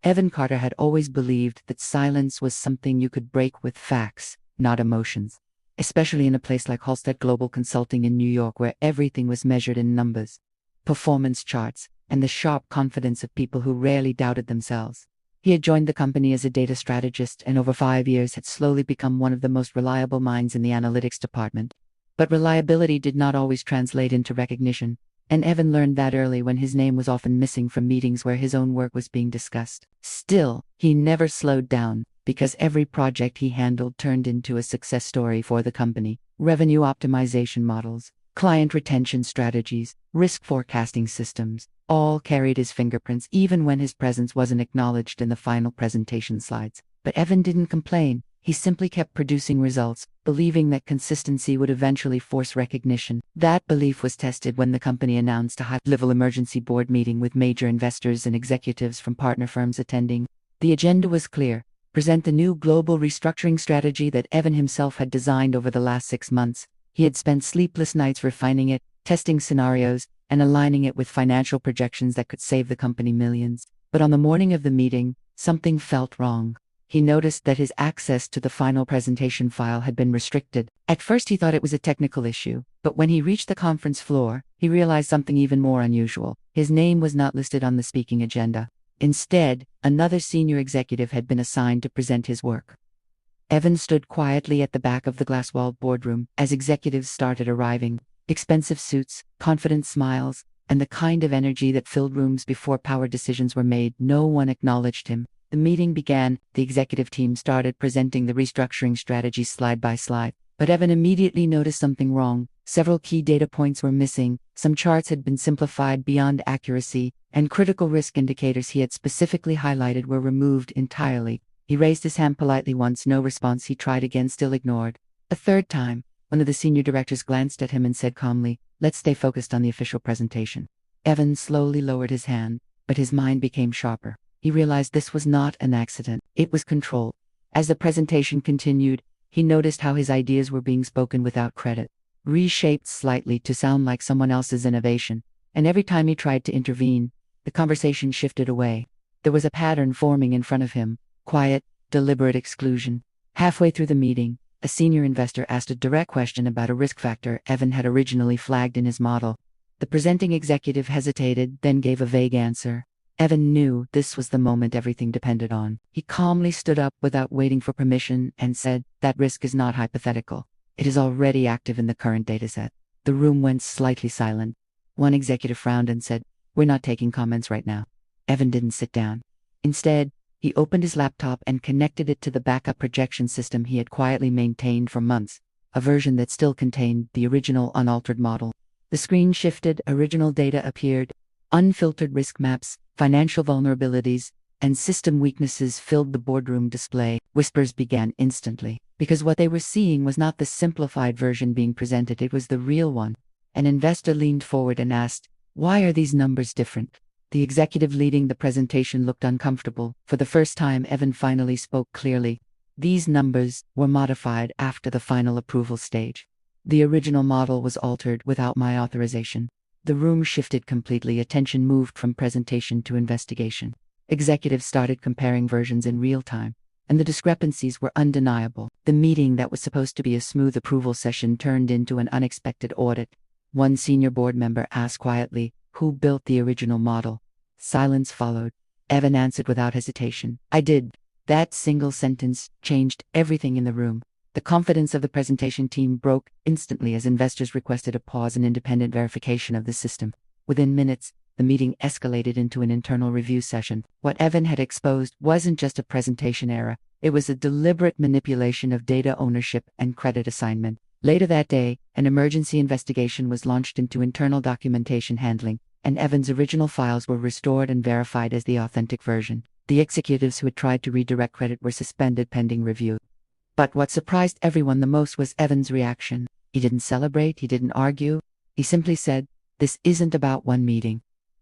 Evan Carter had always believed that silence was something you could break with facts, not emotions. Especially in a place like Halstead Global Consulting in New York, where everything was measured in numbers, performance charts, and the sharp confidence of people who rarely doubted themselves. He had joined the company as a data strategist and over 5 years had slowly become one of the most reliable minds in the analytics department. But reliability did not always translate into recognition, and Evan learned that early when his name was often missing from meetings where his own work was being discussed. Still, he never slowed down, because every project he handled turned into a success story for the company. Revenue optimization models, client retention strategies, risk forecasting systems, all carried his fingerprints even when his presence wasn't acknowledged in the final presentation slides. But Evan didn't complain. He simply kept producing results, believing that consistency would eventually force recognition. That belief was tested when the company announced a high-level emergency board meeting with major investors and executives from partner firms attending. The agenda was clear: present the new global restructuring strategy that Evan himself had designed over the last 6 months. He had spent sleepless nights refining it, testing scenarios, and aligning it with financial projections that could save the company millions. But on the morning of the meeting, something felt wrong. He noticed that his access to the final presentation file had been restricted. At first he thought it was a technical issue, but when he reached the conference floor, he realized something even more unusual. His name was not listed on the speaking agenda. Instead, another senior executive had been assigned to present his work. Evan stood quietly at the back of the glass-walled boardroom as executives started arriving. Expensive suits, confident smiles, and the kind of energy that filled rooms before power decisions were made. No one acknowledged him. The meeting began. The executive team started presenting the restructuring strategy slide by slide. But Evan immediately noticed something wrong. Several key data points were missing, some charts had been simplified beyond accuracy, and critical risk indicators he had specifically highlighted were removed entirely. He raised his hand politely once, no response. He tried again, still ignored. A third time, one of the senior directors glanced at him and said calmly, "Let's stay focused on the official presentation." Evan slowly lowered his hand, but his mind became sharper. He realized this was not an accident. It was controlled. As the presentation continued, he noticed how his ideas were being spoken without credit, reshaped slightly to sound like someone else's innovation, and every time he tried to intervene, the conversation shifted away. There was a pattern forming in front of him: quiet, deliberate exclusion. Halfway through the meeting, a senior investor asked a direct question about a risk factor Evan had originally flagged in his model. The presenting executive hesitated, then gave a vague answer. Evan knew this was the moment everything depended on. He calmly stood up without waiting for permission and said, "That risk is not hypothetical. It is already active in the current dataset." The room went slightly silent. One executive frowned and said, "We're not taking comments right now." Evan didn't sit down. Instead, he opened his laptop and connected it to the backup projection system he had quietly maintained for months, a version that still contained the original unaltered model. The screen shifted, original data appeared, unfiltered risk maps, financial vulnerabilities, and system weaknesses filled the boardroom display. Whispers began instantly, because what they were seeing was not the simplified version being presented, it was the real one. An investor leaned forward and asked, "Why are these numbers different?" The executive leading the presentation looked uncomfortable. For the first time, Evan finally spoke clearly. "These numbers were modified after the final approval stage. The original model was altered without my authorization." The room shifted completely. Attention moved from presentation to investigation. Executives started comparing versions in real time, and the discrepancies were undeniable. The meeting that was supposed to be a smooth approval session turned into an unexpected audit. One senior board member asked quietly, "Who built the original model?" Silence followed. Evan answered without hesitation, "I did." That single sentence changed everything in the room. The confidence of the presentation team broke instantly as investors requested a pause and independent verification of the system. Within minutes, the meeting escalated into an internal review session. What Evan had exposed wasn't just a presentation error, it was a deliberate manipulation of data ownership and credit assignment. Later that day, an emergency investigation was launched into internal documentation handling, and Evan's original files were restored and verified as the authentic version. The executives who had tried to redirect credit were suspended pending review. But what surprised everyone the most was Evan's reaction. He didn't celebrate, he didn't argue. He simply said, "This isn't about one meeting.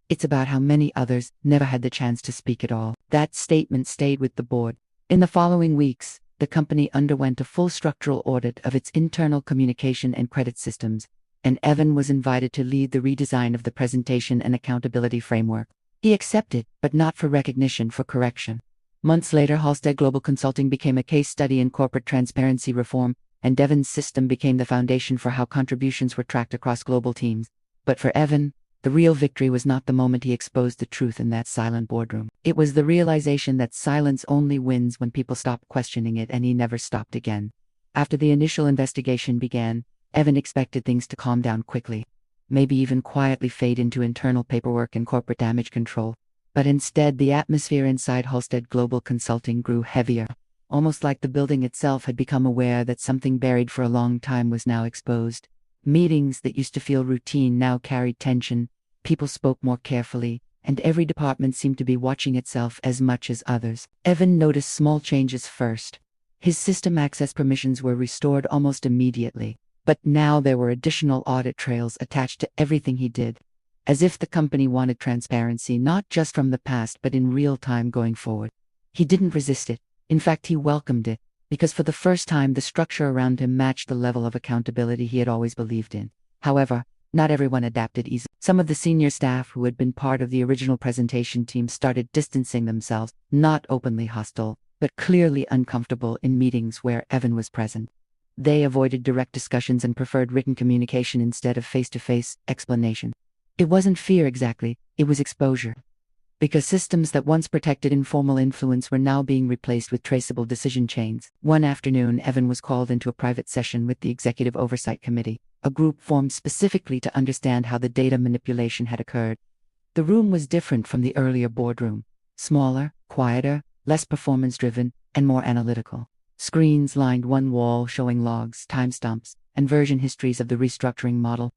It's about how many others never had the chance to speak at all." That statement stayed with the board. In the following weeks, the company underwent a full structural audit of its internal communication and credit systems, and Evan was invited to lead the redesign of the presentation and accountability framework. He accepted, but not for recognition, for correction. Months later, Halstead Global Consulting became a case study in corporate transparency reform, and Evan's system became the foundation for how contributions were tracked across global teams. But for Evan, the real victory was not the moment he exposed the truth in that silent boardroom. It was the realization that silence only wins when people stop questioning it, and he never stopped again. After the initial investigation began, Evan expected things to calm down quickly, maybe even quietly fade into internal paperwork and corporate damage control. But instead, the atmosphere inside Halstead Global Consulting grew heavier, almost like the building itself had become aware that something buried for a long time was now exposed. Meetings that used to feel routine now carried tension, people spoke more carefully, and every department seemed to be watching itself as much as others. Evan noticed small changes first. His system access permissions were restored almost immediately, but now there were additional audit trails attached to everything he did, as if the company wanted transparency not just from the past but in real time going forward. He didn't resist it. In fact, he welcomed it, because for the first time the structure around him matched the level of accountability he had always believed in. However, not everyone adapted easily. Some of the senior staff who had been part of the original presentation team started distancing themselves, not openly hostile, but clearly uncomfortable in meetings where Evan was present. They avoided direct discussions and preferred written communication instead of face-to-face explanation. It wasn't fear exactly, it was exposure. Because systems that once protected informal influence were now being replaced with traceable decision chains. One afternoon, Evan was called into a private session with the Executive Oversight Committee, a group formed specifically to understand how the data manipulation had occurred. The room was different from the earlier boardroom. Smaller, quieter, less performance-driven, and more analytical. Screens lined one wall showing logs, timestamps, and version histories of the restructuring model.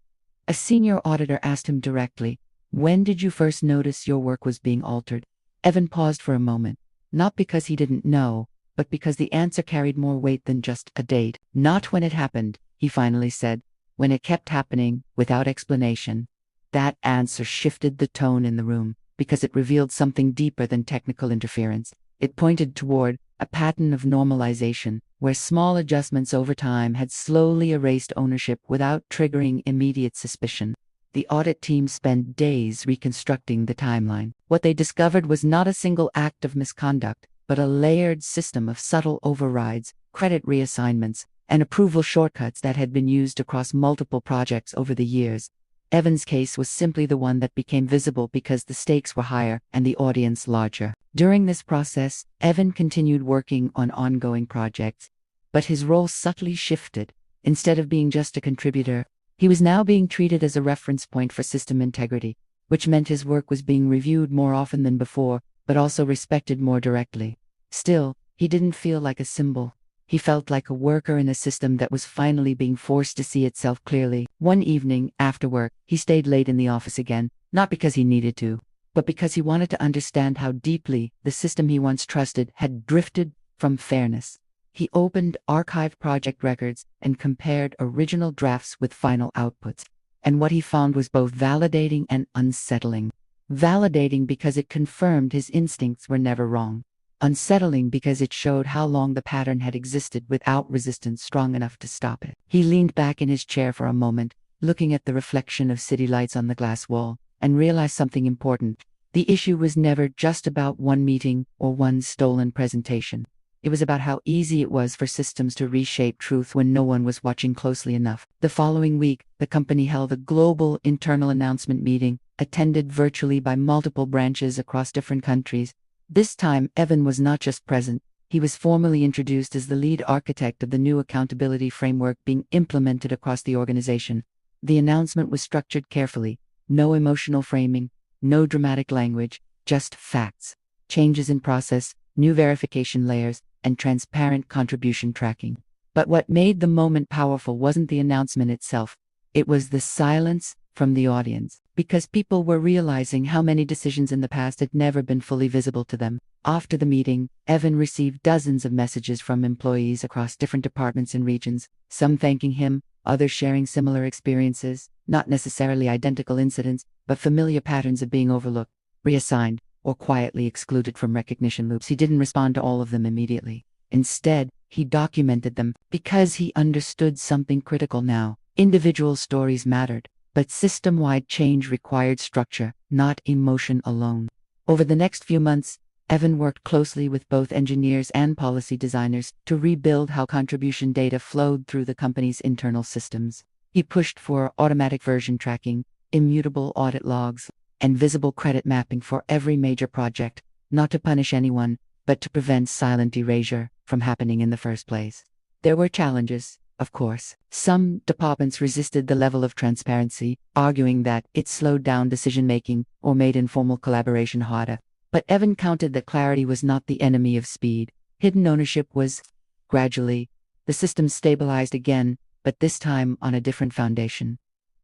A senior auditor asked him directly, "When did you first notice your work was being altered?" Evan paused for a moment, not because he didn't know, but because the answer carried more weight than just a date. "Not when it happened," he finally said. "When it kept happening, without explanation." That answer shifted the tone in the room, because it revealed something deeper than technical interference. It pointed toward a pattern of normalization, where small adjustments over time had slowly erased ownership without triggering immediate suspicion. The audit team spent days reconstructing the timeline. What they discovered was not a single act of misconduct, but a layered system of subtle overrides, credit reassignments, and approval shortcuts that had been used across multiple projects over the years. Evan's case was simply the one that became visible because the stakes were higher and the audience larger. During this process, Evan continued working on ongoing projects, but his role subtly shifted. Instead of being just a contributor, he was now being treated as a reference point for system integrity, which meant his work was being reviewed more often than before, but also respected more directly. Still, he didn't feel like a symbol. He felt like a worker in a system that was finally being forced to see itself clearly. One evening, after work, he stayed late in the office again, not because he needed to, but because he wanted to understand how deeply the system he once trusted had drifted from fairness. He opened archived project records and compared original drafts with final outputs, and what he found was both validating and unsettling. Validating because it confirmed his instincts were never wrong. Unsettling because it showed how long the pattern had existed without resistance strong enough to stop it. He leaned back in his chair for a moment, looking at the reflection of city lights on the glass wall, and realized something important. The issue was never just about one meeting or one stolen presentation. It was about how easy it was for systems to reshape truth when no one was watching closely enough. The following week, the company held a global internal announcement meeting, attended virtually by multiple branches across different countries. This time, Evan was not just present, he was formally introduced as the lead architect of the new accountability framework being implemented across the organization. The announcement was structured carefully, no emotional framing, no dramatic language, just facts, changes in process, new verification layers, and transparent contribution tracking. But what made the moment powerful wasn't the announcement itself, it was the silence from the audience, because people were realizing how many decisions in the past had never been fully visible to them. After the meeting, Evan received dozens of messages from employees across different departments and regions, some thanking him, others sharing similar experiences, not necessarily identical incidents, but familiar patterns of being overlooked, reassigned, or quietly excluded from recognition loops. He didn't respond to all of them immediately. Instead, he documented them because he understood something critical now. Individual stories mattered, but system-wide change required structure, not emotion alone. Over the next few months, Evan worked closely with both engineers and policy designers to rebuild how contribution data flowed through the company's internal systems. He pushed for automatic version tracking, immutable audit logs, and visible credit mapping for every major project, not to punish anyone, but to prevent silent erasure from happening in the first place. There were challenges, of course. Some departments resisted the level of transparency, arguing that it slowed down decision-making or made informal collaboration harder. But Evan counted that clarity was not the enemy of speed. Hidden ownership was. Gradually, the system stabilized again, but this time on a different foundation.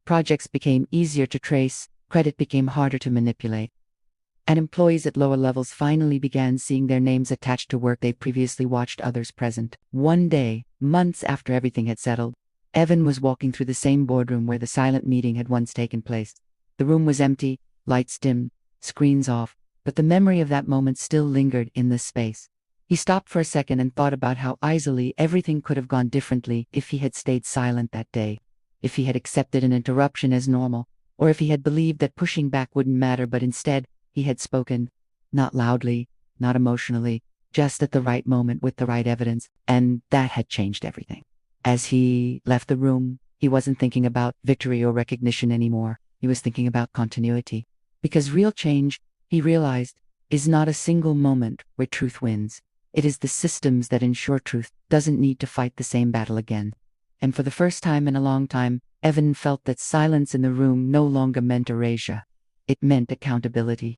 Projects became easier to trace, credit became harder to manipulate. And employees at lower levels finally began seeing their names attached to work they previously watched others present. One day, months after everything had settled, Evan was walking through the same boardroom where the silent meeting had once taken place. The room was empty, lights dimmed, screens off, but the memory of that moment still lingered in the space. He stopped for a second and thought about how easily everything could have gone differently if he had stayed silent that day, if he had accepted an interruption as normal, or if he had believed that pushing back wouldn't matter, but instead, he had spoken, not loudly, not emotionally, just at the right moment with the right evidence, and that had changed everything. As he left the room, he wasn't thinking about victory or recognition anymore. He was thinking about continuity. Because real change, he realized, is not a single moment where truth wins. It is the systems that ensure truth doesn't need to fight the same battle again. And for the first time in a long time, Evan felt that silence in the room no longer meant erasure. It meant accountability.